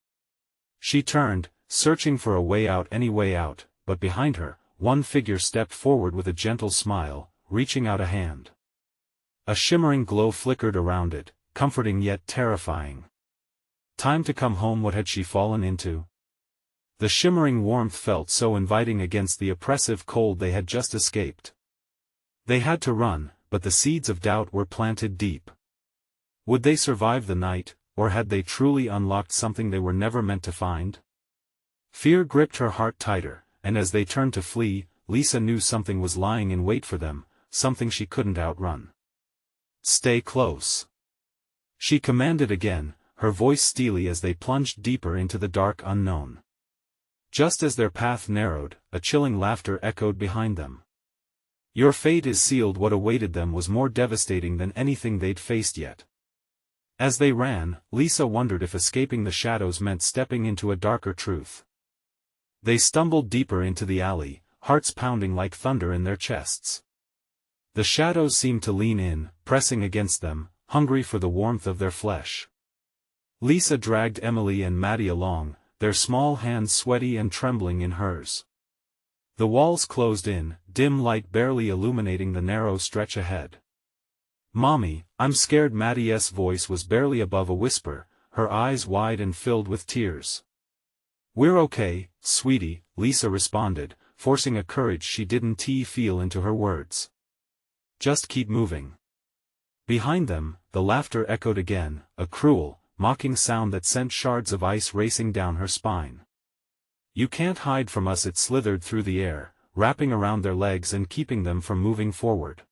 She turned, searching for a way out, any way out, but behind her, one figure stepped forward with a gentle smile, reaching out a hand. A shimmering glow flickered around it, comforting yet terrifying. Time to come home. What had she fallen into? The shimmering warmth felt so inviting against the oppressive cold they had just escaped. They had to run, but the seeds of doubt were planted deep. Would they survive the night, or had they truly unlocked something they were never meant to find? Fear gripped her heart tighter, and as they turned to flee, Lisa knew something was lying in wait for them, something she couldn't outrun. "Stay close," she commanded again, her voice steely as they plunged deeper into the dark unknown. Just as their path narrowed, a chilling laughter echoed behind them. Your fate is sealed. What awaited them was more devastating than anything they'd faced yet. As they ran, Lisa wondered if escaping the shadows meant stepping into a darker truth. They stumbled deeper into the alley, hearts pounding like thunder in their chests. The shadows seemed to lean in, pressing against them, hungry for the warmth of their flesh. Lisa dragged Emily and Maddie along, their small hands sweaty and trembling in hers. The walls closed in, dim light barely illuminating the narrow stretch ahead. "Mommy, I'm scared." Maddie's voice was barely above a whisper, her eyes wide and filled with tears. "We're okay, sweetie," Lisa responded, forcing a courage she didn't feel into her words. "Just keep moving." Behind them, the laughter echoed again, a cruel, mocking sound that sent shards of ice racing down her spine. "You can't hide from us." It slithered through the air, wrapping around their legs and keeping them from moving forward.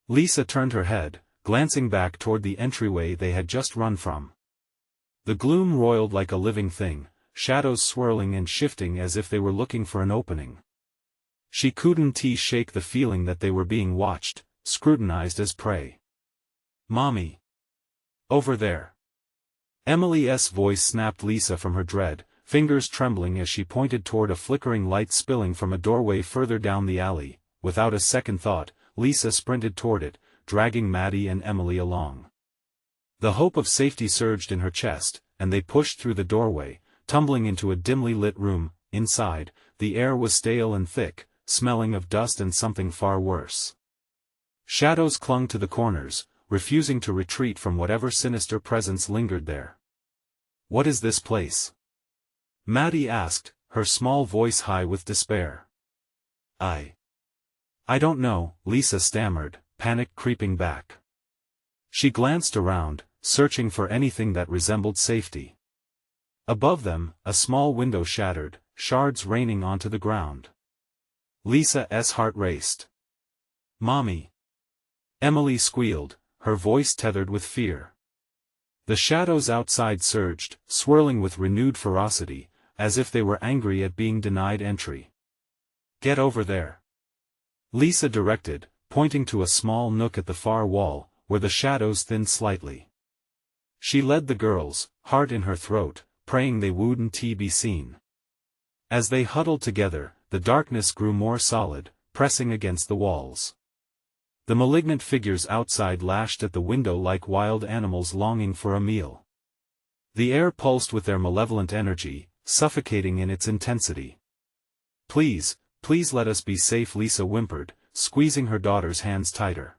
Lisa turned her head, glancing back toward the entryway they had just run from. The gloom roiled like a living thing, shadows swirling and shifting as if they were looking for an opening. She couldn't shake the feeling that they were being watched, scrutinized as prey. "Mommy! Over there!" Emily's voice snapped Lisa from her dread, fingers trembling as she pointed toward a flickering light spilling from a doorway further down the alley. Without a second thought, Lisa sprinted toward it, dragging Maddie and Emily along. The hope of safety surged in her chest, and they pushed through the doorway, tumbling into a dimly lit room. Inside, the air was stale and thick, smelling of dust and something far worse. Shadows clung to the corners, refusing to retreat from whatever sinister presence lingered there. "What is this place?" Maddie asked, her small voice high with despair. I don't know," Lisa stammered, panic creeping back. She glanced around, searching for anything that resembled safety. Above them, a small window shattered, shards raining onto the ground. Lisa's heart raced. "Mommy!" Emily squealed, her voice tethered with fear. The shadows outside surged, swirling with renewed ferocity, as if they were angry at being denied entry. "Get over there," Lisa directed, pointing to a small nook at the far wall, where the shadows thinned slightly. She led the girls, heart in her throat, praying they wouldn't be seen. As they huddled together, the darkness grew more solid, pressing against the walls. The malignant figures outside lashed at the window like wild animals longing for a meal. The air pulsed with their malevolent energy, suffocating in its intensity. Please let us be safe," Lisa whimpered, squeezing her daughter's hands tighter.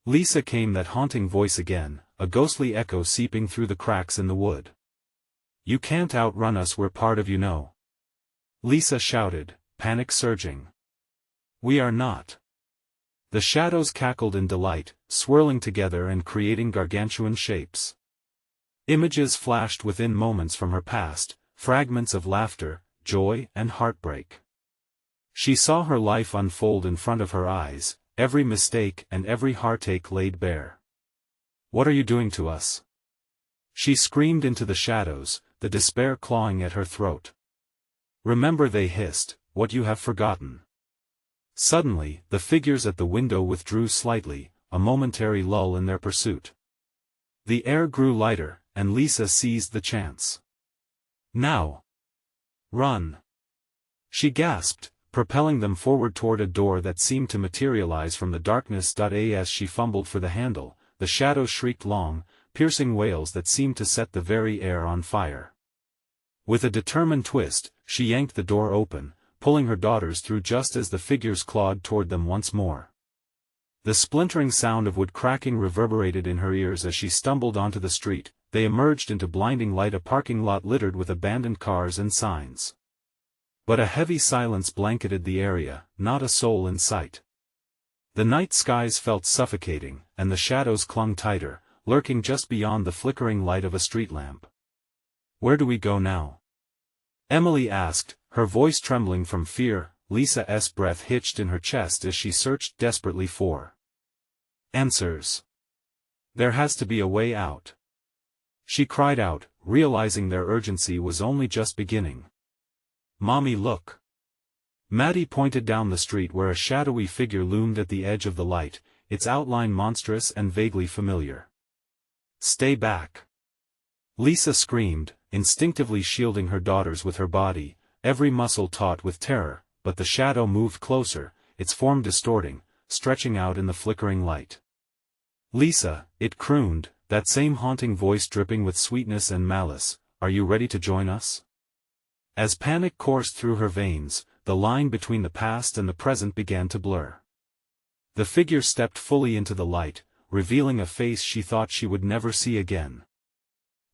Lisa came that haunting voice again, a ghostly echo seeping through the cracks in the wood. "You can't outrun us. We're part of you, know." Lisa shouted, panic surging. "We are not." The shadows cackled in delight, swirling together and creating gargantuan shapes. Images flashed within moments from her past, fragments of laughter, joy and heartbreak. She saw her life unfold in front of her eyes, every mistake and every heartache laid bare. "What are you doing to us?" She screamed into the shadows, the despair clawing at her throat. "Remember," they hissed, "what you have forgotten." Suddenly, the figures at the window withdrew slightly, a momentary lull in their pursuit. The air grew lighter, and Lisa seized the chance. "Now! Run!" she gasped, propelling them forward toward a door that seemed to materialize from the darkness. As she fumbled for the handle, the shadows shrieked long, piercing wails that seemed to set the very air on fire. With a determined twist, she yanked the door open, pulling her daughters through just as the figures clawed toward them once more. The splintering sound of wood cracking reverberated in her ears as she stumbled onto the street, they emerged into blinding light, a parking lot littered with abandoned cars and signs. But a heavy silence blanketed the area, not a soul in sight. The night skies felt suffocating, and the shadows clung tighter, lurking just beyond the flickering light of a street lamp. "Where do we go now?" Emily asked, her voice trembling from fear. Lisa's breath hitched in her chest as she searched desperately for answers. "There has to be a way out," she cried out, realizing their urgency was only just beginning. "Mommy, look." Maddie pointed down the street where a shadowy figure loomed at the edge of the light, its outline monstrous and vaguely familiar. "Stay back!" Lisa screamed, instinctively shielding her daughters with her body, every muscle taut with terror, but the shadow moved closer, its form distorting, stretching out in the flickering light. "Lisa," it crooned, that same haunting voice dripping with sweetness and malice, "are you ready to join us?" As panic coursed through her veins, the line between the past and the present began to blur. The figure stepped fully into the light, revealing a face she thought she would never see again.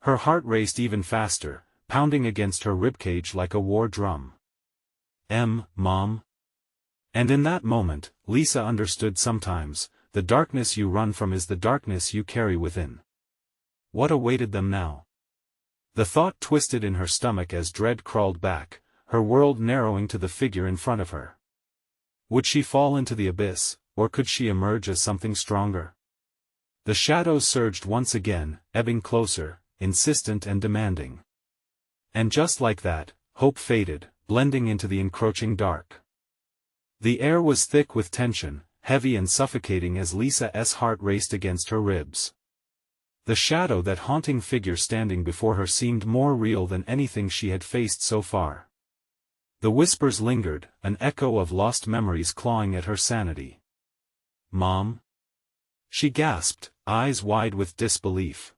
Her heart raced even faster, pounding against her ribcage like a war drum. Mom?" And in that moment, Lisa understood. Sometimes, the darkness you run from is the darkness you carry within. What awaited them now? The thought twisted in her stomach as dread crawled back, her world narrowing to the figure in front of her. Would she fall into the abyss, or could she emerge as something stronger? The shadows surged once again, ebbing closer, insistent and demanding. And just like that, hope faded, blending into the encroaching dark. The air was thick with tension, heavy and suffocating as Lisa's heart raced against her ribs. The shadow, that haunting figure standing before her, seemed more real than anything she had faced so far. The whispers lingered, an echo of lost memories clawing at her sanity. "Mom?" she gasped, eyes wide with disbelief.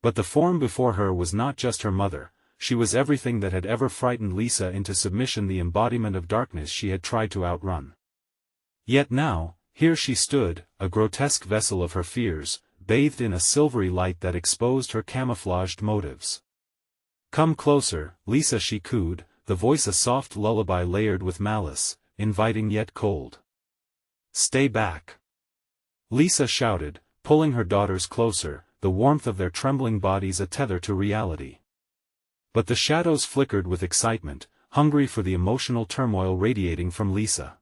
But the form before her was not just her mother, she was everything that had ever frightened Lisa into submission, the embodiment of darkness she had tried to outrun. Yet now, here she stood, a grotesque vessel of her fears, bathed in a silvery light that exposed her camouflaged motives. "Come closer, Lisa," she cooed, the voice a soft lullaby layered with malice, inviting yet cold. "Stay back!" Lisa shouted, pulling her daughters closer, the warmth of their trembling bodies a tether to reality. But the shadows flickered with excitement, hungry for the emotional turmoil radiating from Lisa.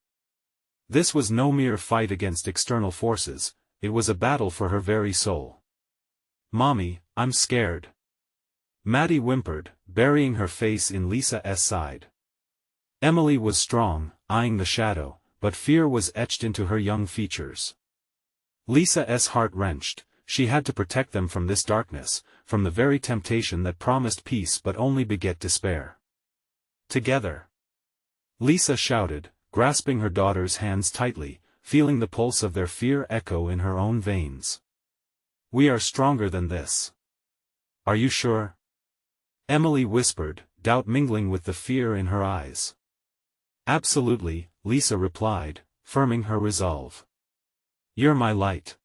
This was no mere fight against external forces, it was a battle for her very soul. "Mommy, I'm scared," Maddie whimpered, burying her face in Lisa's side. Emily was strong, eyeing the shadow, but fear was etched into her young features. Lisa's heart wrenched. She had to protect them from this darkness, from the very temptation that promised peace but only beget despair. "Together!" Lisa shouted, grasping her daughters' hands tightly, feeling the pulse of their fear echo in her own veins. "We are stronger than this." "Are you sure?" Emily whispered, doubt mingling with the fear in her eyes. "Absolutely," Lisa replied, firming her resolve. "You're my light.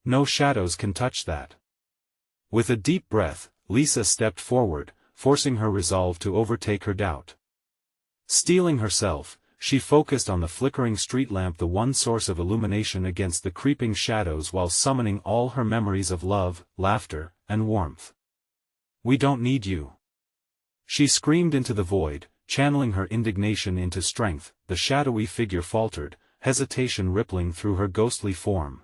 No shadows can touch that." With a deep breath, Lisa stepped forward, forcing her resolve to overtake her doubt. Steeling herself, she focused on the flickering street lamp, the one source of illumination against the creeping shadows, while summoning all her memories of love, laughter, and warmth. "We don't need you," she screamed into the void, channeling her indignation into strength. The shadowy figure faltered, hesitation rippling through her ghostly form.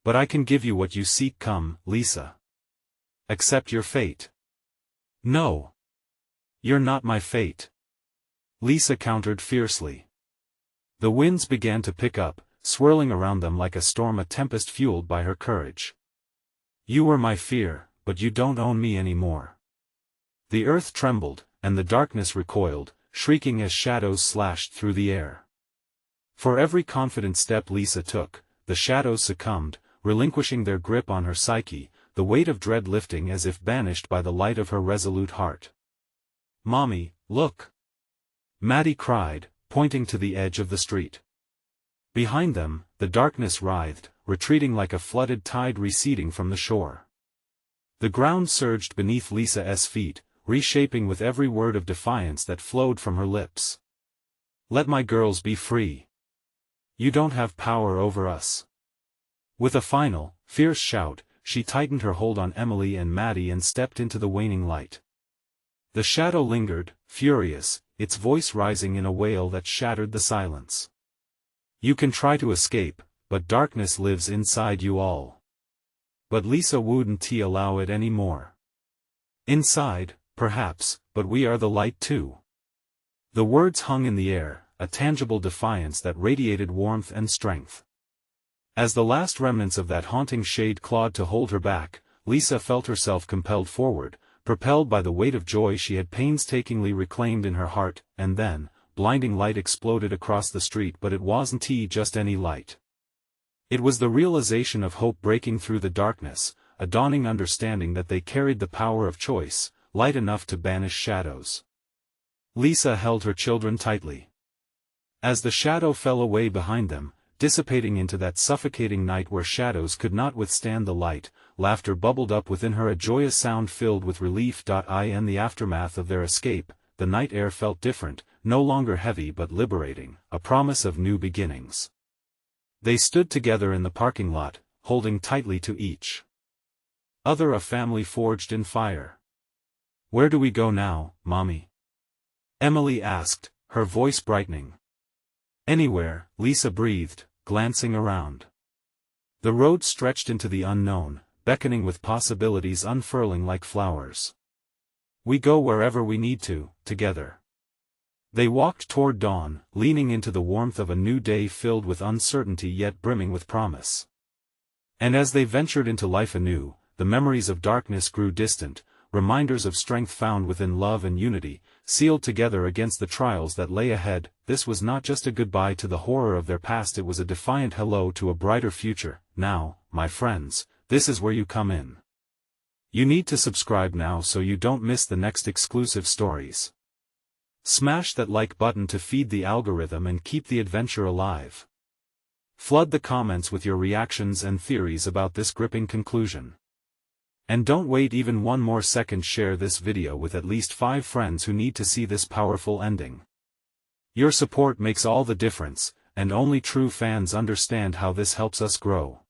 "But I can give you what you seek. Come, Lisa. Accept your fate." "No. You're not my fate," Lisa countered fiercely. The winds began to pick up, swirling around them like a storm, a tempest fueled by her courage. "You were my fear, but you don't own me anymore." The earth trembled, and the darkness recoiled, shrieking as shadows slashed through the air. For every confident step Lisa took, the shadows succumbed, relinquishing their grip on her psyche, the weight of dread lifting as if banished by the light of her resolute heart. "Mommy, look!" Maddie cried, pointing to the edge of the street. Behind them, the darkness writhed, retreating like a flooded tide receding from the shore. The ground surged beneath Lisa's feet, reshaping with every word of defiance that flowed from her lips. Let my girls be free. You don't have power over us. With a final, fierce shout, she tightened her hold on Emily and Maddie and stepped into the waning light. The shadow lingered, furious, its voice rising in a wail that shattered the silence. You can try to escape, but darkness lives inside you all. But Lisa wouldn't allow it anymore. Inside, perhaps, but we are the light too. The words hung in the air, a tangible defiance that radiated warmth and strength. As the last remnants of that haunting shade clawed to hold her back, Lisa felt herself compelled forward, propelled by the weight of joy she had painstakingly reclaimed in her heart, and then, blinding light exploded across the street, but it wasn't just any light. It was the realization of hope breaking through the darkness, a dawning understanding that they carried the power of choice, light enough to banish shadows. Lisa held her children tightly. As the shadow fell away behind them, dissipating into that suffocating night where shadows could not withstand the light, laughter bubbled up within her, a joyous sound filled with relief. In the aftermath of their escape, the night air felt different, no longer heavy but liberating, a promise of new beginnings. They stood together in the parking lot, holding tightly to each other, a family forged in fire. Where do we go now, Mommy? Emily asked, her voice brightening. Anywhere, Lisa breathed, glancing around. The road stretched into the unknown, beckoning with possibilities unfurling like flowers. We go wherever we need to, together. They walked toward dawn, leaning into the warmth of a new day filled with uncertainty yet brimming with promise. And as they ventured into life anew, the memories of darkness grew distant, reminders of strength found within love and unity, sealed together against the trials that lay ahead. This was not just a goodbye to the horror of their past, it was a defiant hello to a brighter future. Now, my friends, this is where you come in. You need to subscribe now so you don't miss the next exclusive stories. Smash that like button to feed the algorithm and keep the adventure alive. Flood the comments with your reactions and theories about this gripping conclusion. And don't wait even one more second, share this video with at least 5 friends who need to see this powerful ending. Your support makes all the difference, and only true fans understand how this helps us grow.